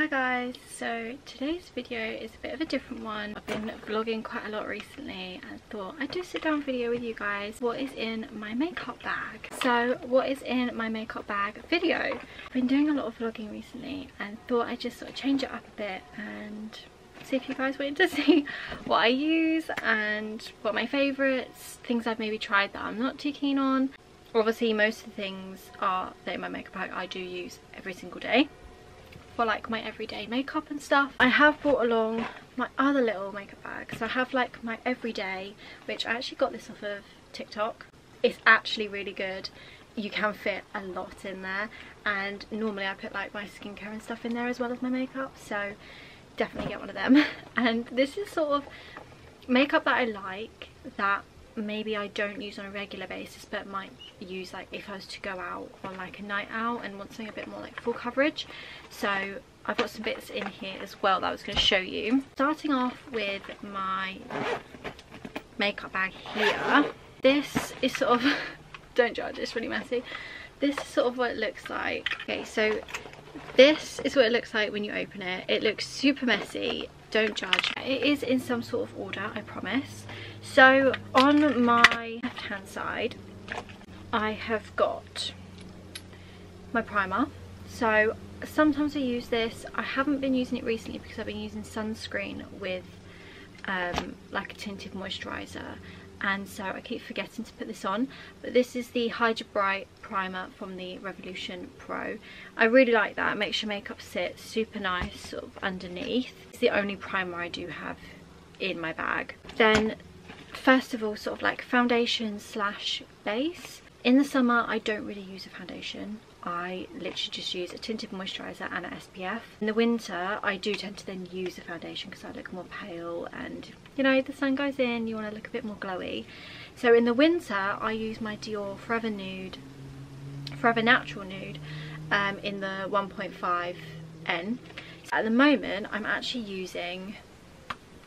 guys, so today's video is a bit of a different one. I've been vlogging quite a lot recently and thought I'd do a sit down video with you guys. What is in my makeup bag? So what is in my makeup bag video? I've been doing a lot of vlogging recently and thought I'd just sort of change it up a bit and see if you guys wanted to see what I use and what my favourites, things I've maybe tried that I'm not too keen on. Obviously most of the things are that in my makeup bag I do use every single day for like my everyday makeup and stuff. I have brought along my other little makeup bag. So I have like my everyday, which I actually got this off of TikTok. It's actually really good. You can fit a lot in there, and normally I put like my skincare and stuff in there as well as my makeup, so definitely get one of them. And this is sort of makeup that I like, that maybe I don't use on a regular basis but might use like if I was to go out on like a night out and want something a bit more like full coverage. So I've got some bits in here as well that I was going to show you. Starting off with my makeup bag here, this is sort of don't judge, it's really messy. This is sort of what it looks like. Okay, so this is what it looks like when you open it. It looks super messy, don't judge. It is in some sort of order, I promise. So on my left hand side I have got my primer. So sometimes I use this. I haven't been using it recently because I've been using sunscreen with like a tinted moisturiser, and so I keep forgetting to put this on. But this is the Hydra Bright primer from the Revolution Pro. I really like that. It makes your makeup sit super nice sort of underneath. It's the only primer I do have in my bag. Then first of all, sort of like foundation slash base. In the summer I don't really use a foundation. I literally just use a tinted moisturiser and an SPF. In the winter I do tend to then use a foundation because I look more pale, and you know, the sun goes in, you want to look a bit more glowy. So in the winter I use my Dior Forever Natural Nude in the 1.5N. So at the moment I'm actually using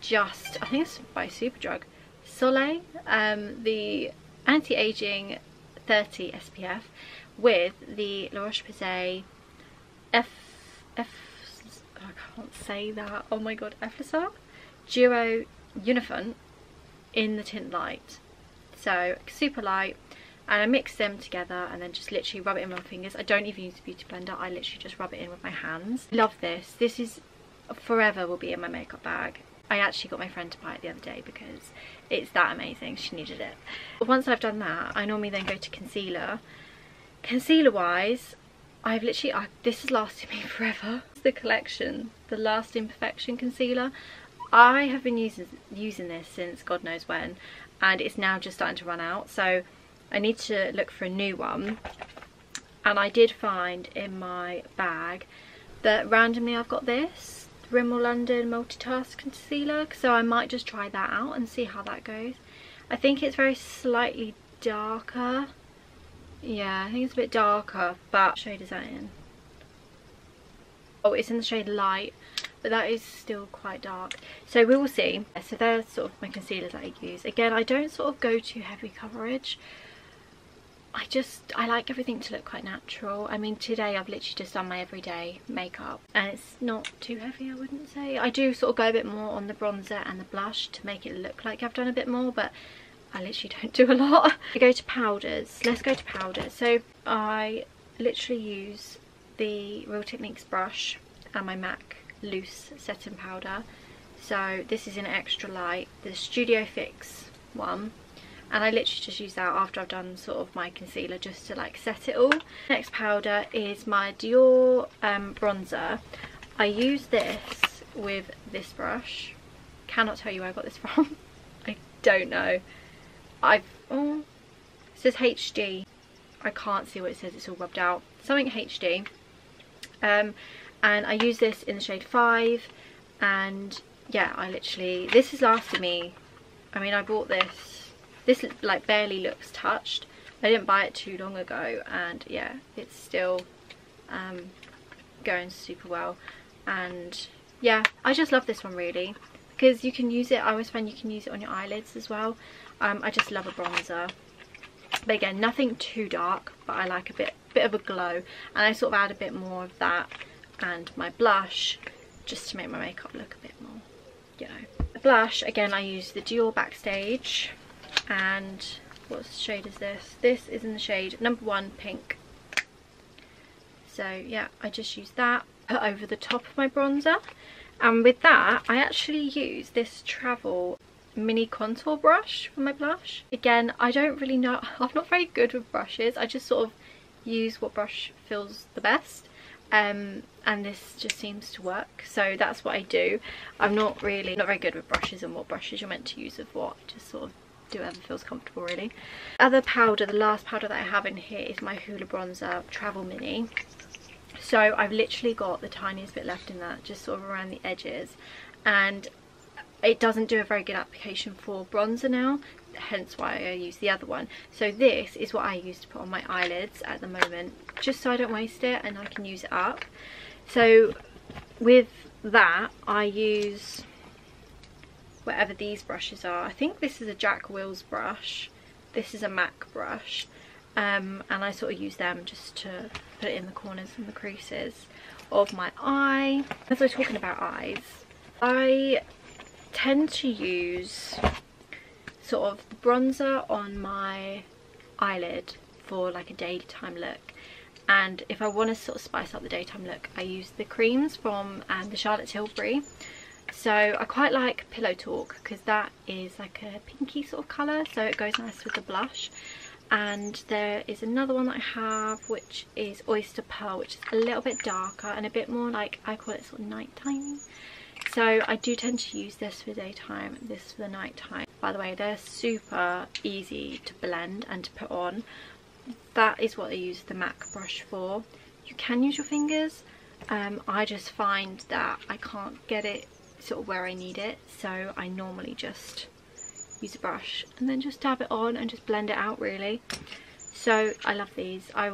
just, I think it's by Superdrug, Soleil, the anti-aging 30 SPF with the La Roche-Posay I can't say that, oh my god, Effaceur Duo Unifont in the tint light. So super light, and I mix them together and then just literally rub it in with my fingers. I don't even use a beauty blender, I literally just rub it in with my hands. Love this. This is forever will be in my makeup bag. I actually got my friend to buy it the other day because it's that amazing, she needed it. Once I've done that, I normally then go to concealer. Concealer wise, I've literally, this has lasted me forever. It's the Collection, the Last Imperfection concealer. I have been using this since God knows when, and it's now just starting to run out, so I need to look for a new one. And I did find in my bag that randomly I've got this Rimmel London Multitask Concealer, so I might just try that out and see how that goes. I think it's very slightly darker. Yeah, I think it's a bit darker, but what shade is that in? Oh, it's in the shade Light, but that is still quite dark, so we will see. So there's sort of my concealers that I use. Again, I don't sort of go too heavy coverage. I like everything to look quite natural. I mean, today I've literally just done my everyday makeup and it's not too heavy, I wouldn't say. I do sort of go a bit more on the bronzer and the blush to make it look like I've done a bit more, but I literally don't do a lot. I go to powders. Let's go to powders. So I literally use the Real Techniques brush and my MAC loose setting powder. So this is in extra light, the Studio Fix one. And I literally just use that after I've done sort of my concealer just to like set it all. Next powder is my Dior bronzer. I use this with this brush. Cannot tell you where I got this from. I don't know. It says HD. I can't see what it says, it's all rubbed out. Something HD. And I use this in the shade 5. And yeah, I literally, this has lasted me, I mean, I bought this. This like barely looks touched. I didn't buy it too long ago, and yeah, it's still going super well. And yeah, I just love this one really because you can use it, I always find you can use it on your eyelids as well. I just love a bronzer. But again, nothing too dark, but I like a bit of a glow, and I sort of add a bit more of that. And my blush just to make my makeup look a bit more, you know. The blush, again, I use the Dior Backstage, and what shade is this? This is in the shade number 1 pink. So yeah, I just use that, put over the top of my bronzer. And with that, I actually use this Travel mini contour brush for my blush. Again, I don't really know, I'm not very good with brushes. I just sort of use what brush feels the best. And this just seems to work, so that's what I do. I'm not very good with brushes and what brushes you're meant to use with what. Just sort of do whatever feels comfortable, really. Other powder, the last powder that I have in here is my Hoola Bronzer Travel Mini. So I've literally got the tiniest bit left in that, just sort of around the edges, and it doesn't do a very good application for bronzer now, hence why I use the other one. So this is what I use to put on my eyelids at the moment, just so I don't waste it and I can use it up. So with that, I use whatever these brushes are. I think this is a Jack Wills brush, this is a MAC brush, and I sort of use them just to put it in the corners and the creases of my eye. As we're talking about eyes, I tend to use sort of the bronzer on my eyelid for like a daytime look, and if I want to sort of spice up the daytime look, I use the creams from the Charlotte Tilbury. So I quite like Pillow Talk because that is like a pinky sort of colour, so it goes nice with the blush. And there is another one that I have, which is Oyster Pearl, which is a little bit darker and a bit more like, I call it sort of nighttime. So I do tend to use this for daytime, this for the nighttime. By the way, they're super easy to blend and to put on. That is what I use the MAC brush for. You can use your fingers. I just find that I can't get it sort of where I need it, so I normally just use a brush and then just dab it on and just blend it out, really. So I love these. I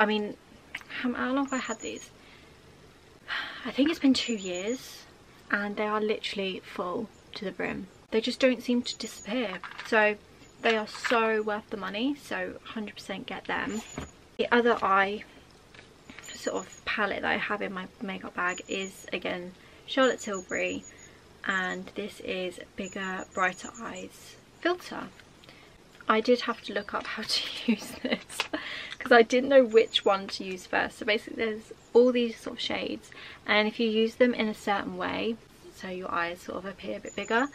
mean, how long have I had these? I think it's been 2 years, and they are literally full to the brim. They just don't seem to disappear, so they are so worth the money, so 100% get them. The other eye sort of palette that I have in my makeup bag is, again, Charlotte Tilbury, and this is Bigger Brighter Eyes filter. I did have to look up how to use this because I didn't know which one to use first. So basically there's all these sort of shades, and if you use them in a certain way, so your eyes sort of appear a bit bigger,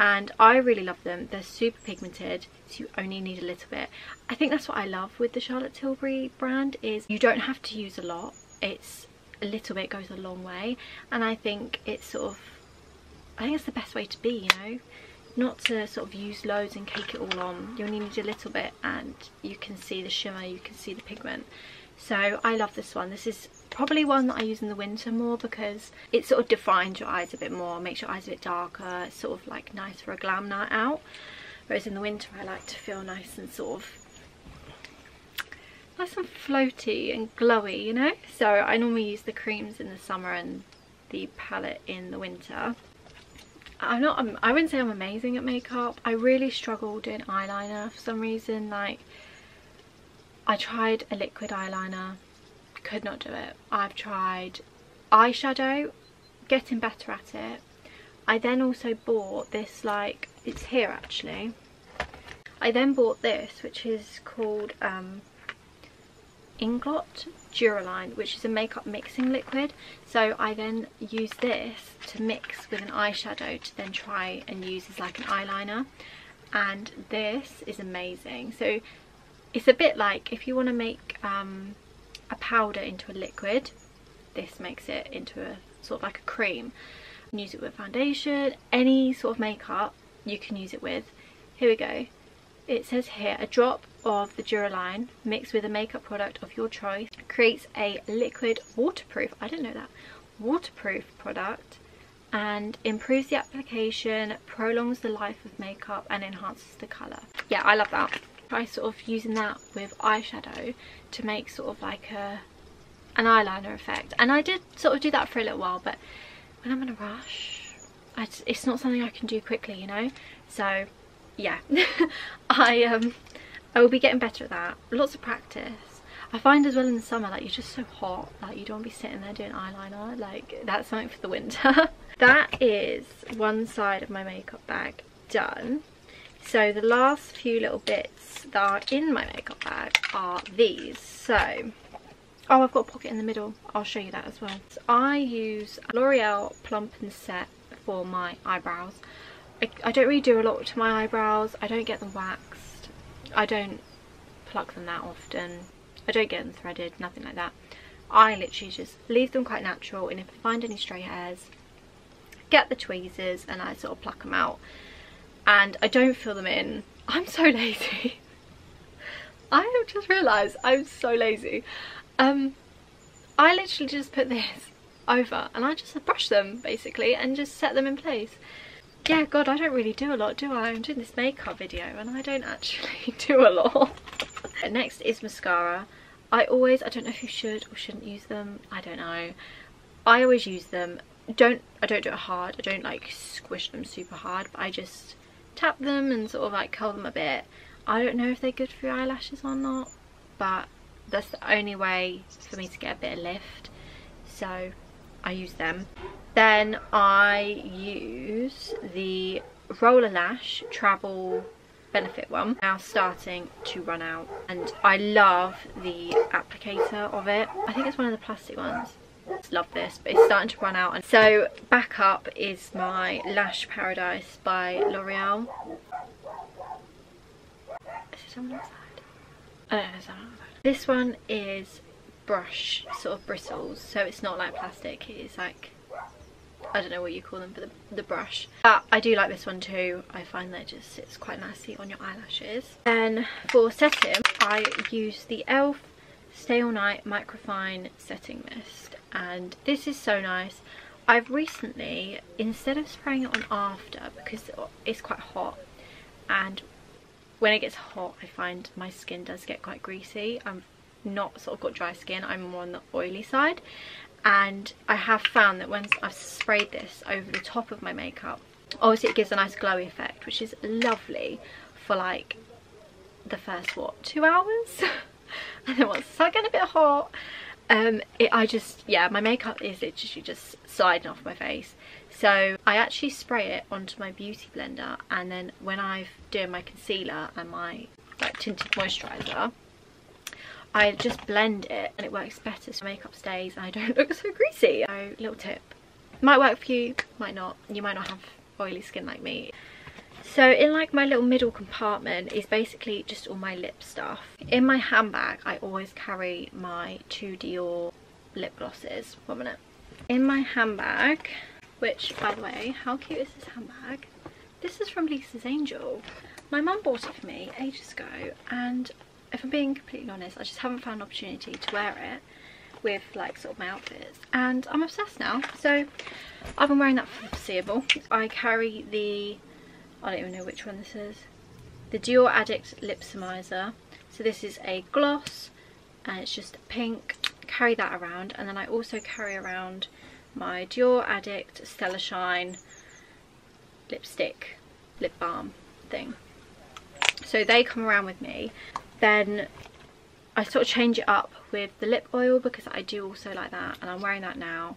and I really love them. They're super pigmented, so you only need a little bit. I think that's what I love with the Charlotte Tilbury brand, is you don't have to use a lot. It's a little bit goes a long way, and I think it's sort of, I think it's the best way to be, you know, not to sort of use loads and cake it all on. You only need a little bit and you can see the shimmer, you can see the pigment. So I love this one. This is probably one that I use in the winter more because it sort of defines your eyes a bit more, makes your eyes a bit darker. It's sort of like nice for a glam night out, whereas in the winter I like to feel nice and sort of nice and floaty and glowy, you know. So I normally use the creams in the summer and the palette in the winter. I wouldn't say I'm amazing at makeup. I really struggle doing eyeliner for some reason. Like, I tried a liquid eyeliner, could not do it. I've tried eyeshadow, getting better at it. I then also bought this, like, it's here actually. I then bought this, which is called Inglot Duraline, which is a makeup mixing liquid. So I then use this to mix with an eyeshadow to then try and use as like an eyeliner, and this is amazing. So it's a bit like if you want to make a powder into a liquid, this makes it into a sort of like a cream. You can use it with foundation, any sort of makeup you can use it with. Here we go. It says here, a drop of the Duraline mixed with a makeup product of your choice creates a liquid waterproof, I didn't know that, waterproof product, and improves the application, prolongs the life of makeup, and enhances the colour. Yeah, I love that. Try sort of using that with eyeshadow to make sort of like an eyeliner effect. And I did sort of do that for a little while, but when I'm in a rush, it's not something I can do quickly, you know. So yeah, I will be getting better at that. Lots of practice. I find as well in the summer, like, you're just so hot, like you don't want to be sitting there doing eyeliner. Like, that's something for the winter. That is one side of my makeup bag done. So the last few little bits that are in my makeup bag are these. So, oh, I've got a pocket in the middle. I'll show you that as well. So I use L'Oreal Plump and Set for my eyebrows. I don't really do a lot to my eyebrows. I don't get them waxed. I don't pluck them that often. I don't get them threaded, nothing like that. I literally just leave them quite natural, and if I find any stray hairs, get the tweezers and I sort of pluck them out. And I don't fill them in. I'm so lazy. I have just realised I'm so lazy. I literally just put this over and I just brush them basically and just set them in place. Yeah, God, I don't really do a lot, do I? I'm doing this makeup video and I don't actually do a lot. Next is mascara. I don't know if you should or shouldn't use them. I don't know. I always use them. I don't do it hard. I don't like squish them super hard, but I just tap them and sort of like curl them a bit. I don't know if they're good for your eyelashes or not, but that's the only way for me to get a bit of lift, so I use them. Then I use the Roller Lash Travel Benefit one, now starting to run out, and I love the applicator of it. I think it's one of the plastic ones. Just love this, but it's starting to run out. And so back up is my Lash Paradise by L'Oreal. Is it on that side? I don't know, it's on that side. This one is brush sort of bristles, so it's not like plastic, it is like, I don't know what you call them, but the brush. But I do like this one too. I find that it just sits quite nicely on your eyelashes. Then for setting, I use the e.l.f. Stay All Night Microfine Setting Mist, and this is so nice. I've recently, instead of spraying it on after, because it's quite hot, and when it gets hot I find my skin does get quite greasy. I'm not sort of got dry skin, I'm more on the oily side, and I have found that once I've sprayed this over the top of my makeup, obviously it gives a nice glowy effect, which is lovely for like the first, what, 2 hours? And then once it's like getting a bit hot, my makeup is literally just sliding off my face. So I actually spray it onto my beauty blender, and then when I've done my concealer and my like tinted moisturiser, I just blend it and it works better, so makeup stays and I don't look so greasy. So little tip, might work for you, might not. You might not have oily skin like me. So in like my little middle compartment is basically just all my lip stuff. In my handbag I always carry my 2 Dior lip glosses. 1 minute. In my handbag, which by the way, how cute is this handbag? This is from Lisa's Angel. My mum bought it for me ages ago, and if I'm being completely honest, I just haven't found an opportunity to wear it with like sort of my outfits, and I'm obsessed now. So I've been wearing that for the foreseeable. I carry the, I don't even know which one this is, the Dior Addict Lip Semizer. So this is a gloss and it's just pink. Carry that around, and then I also carry around my Dior Addict Stellar Shine lipstick lip balm thing. So they come around with me. Then I sort of change it up with the lip oil, because I do also like that, and I'm wearing that now,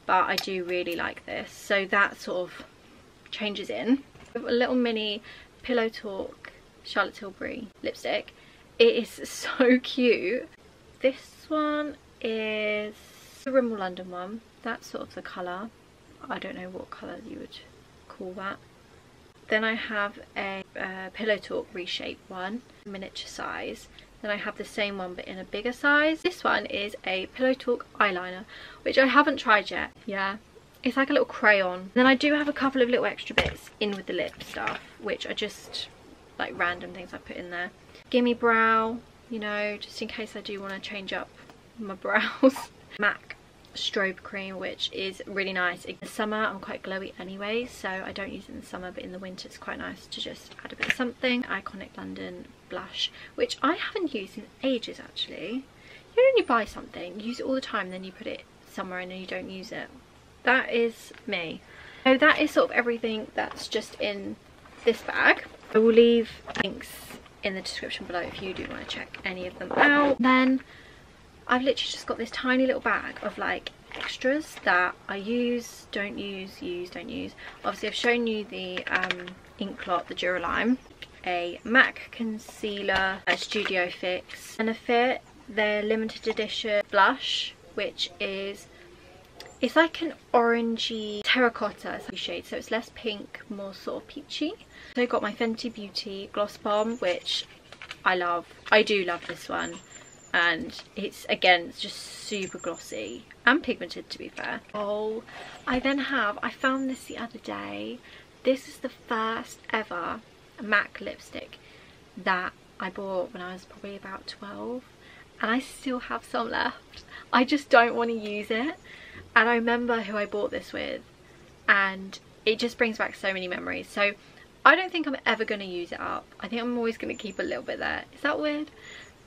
but I do really like this, so that sort of changes in. A little mini Pillow Talk Charlotte Tilbury lipstick. It is so cute. This one is the Rimmel London one. That's sort of the colour. I don't know what colour you would call that. Then I have a Pillow Talk Reshape one, miniature size. Then I have the same one but in a bigger size. This one is a Pillow Talk eyeliner, which I haven't tried yet. Yeah, it's like a little crayon. Then I do have a couple of little extra bits in with the lip stuff, which are just like random things I put in there. Gimme Brow, you know, just in case I do want to change up my brows. MAC Strobe Cream, which is really nice. In the summer I'm quite glowy anyway, so I don't use it in the summer, but in the winter it's quite nice to just add a bit of something. Iconic London blush, which I haven't used in ages actually. You know when you buy something, you use it all the time, then you put it somewhere and then you don't use it. That is me. So that is sort of everything that's just in this bag. I will leave links in the description below if you do want to check any of them out. Then I've literally just got this tiny little bag of like extras that I use, don't use, use, don't use. Obviously I've shown you the ink lot, the Duralime, a MAC concealer, a Studio Fix, and a Fit, their limited edition blush, which is, it's like an orangey terracotta shade, so it's less pink, more sort of peachy. So I got my Fenty Beauty Gloss Bomb, which I love. I do love this one, and it's, again, it's just super glossy and pigmented, to be fair. Oh, I then have, I found this the other day. This is the first ever MAC lipstick that I bought when I was probably about 12, and I still have some left. I just don't want to use it, and I remember who I bought this with, and it just brings back so many memories. So I don't think I'm ever going to use it up. I think I'm always going to keep a little bit there. Is that weird?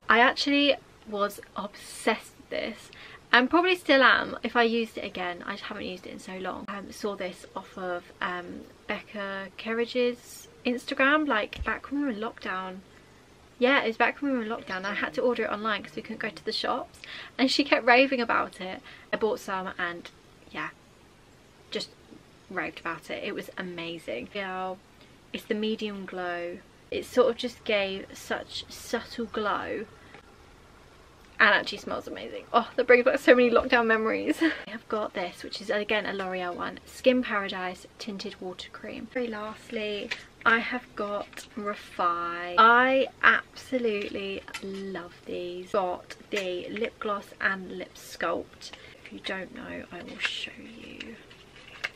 I actually was obsessed with this, and probably still am if I used it again. I just haven't used it in so long. I saw this off of Becca Kerridge's Instagram, like back when we were in lockdown. Yeah, it was back when we were in lockdown. I had to order it online because we couldn't go to the shops, and she kept raving about it. I bought some, and yeah, just raved about it. It was amazing. Yeah, it's the medium glow. It sort of just gave such subtle glow, and actually smells amazing. Oh, that brings back so many lockdown memories. I have got this, which is again a L'Oreal one, Skin Paradise Tinted Water Cream. Very lastly, I have got Refi. I absolutely love these. Got the lip gloss and lip sculpt. If you don't know, I will show you.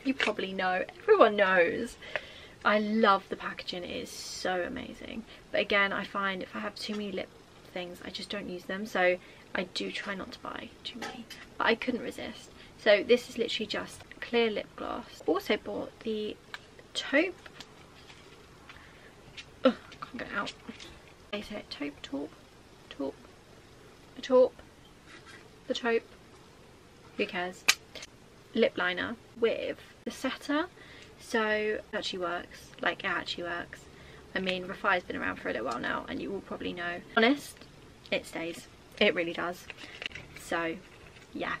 You probably know, everyone knows. I love the packaging, it is so amazing. But again, I find if I have too many lip things, I just don't use them, so I do try not to buy too many, but I couldn't resist. So this is literally just clear lip gloss. Also bought the taupe, ugh, can't get it out. They say taupe, the taupe, who cares, lip liner with the setter. So it actually works, like it actually works. I mean, Refi's been around for a little while now, and you will probably know. Honest, it stays. It really does. So yeah,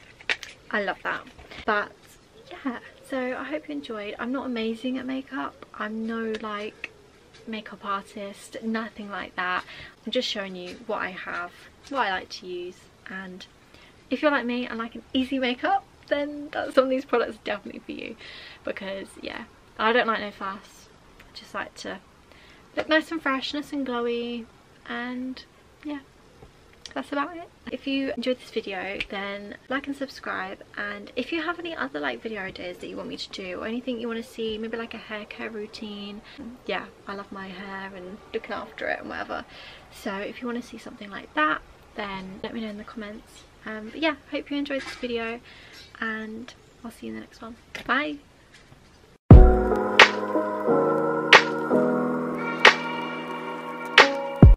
I love that. But yeah, so I hope you enjoyed. I'm not amazing at makeup. I'm no like makeup artist, nothing like that. I'm just showing you what I have, what I like to use, and if you're like me and like an easy makeup, then some of these products are definitely for you, because yeah, I don't like no fuss. I just like to look nice and fresh, nice and glowy, and yeah, that's about it. If you enjoyed this video, then like and subscribe, and if you have any other like video ideas that you want me to do, or anything you want to see, maybe like a hair care routine. Yeah, I love my hair and looking after it and whatever, so if you want to see something like that, then let me know in the comments. But yeah, hope you enjoyed this video, and I'll see you in the next one. Bye!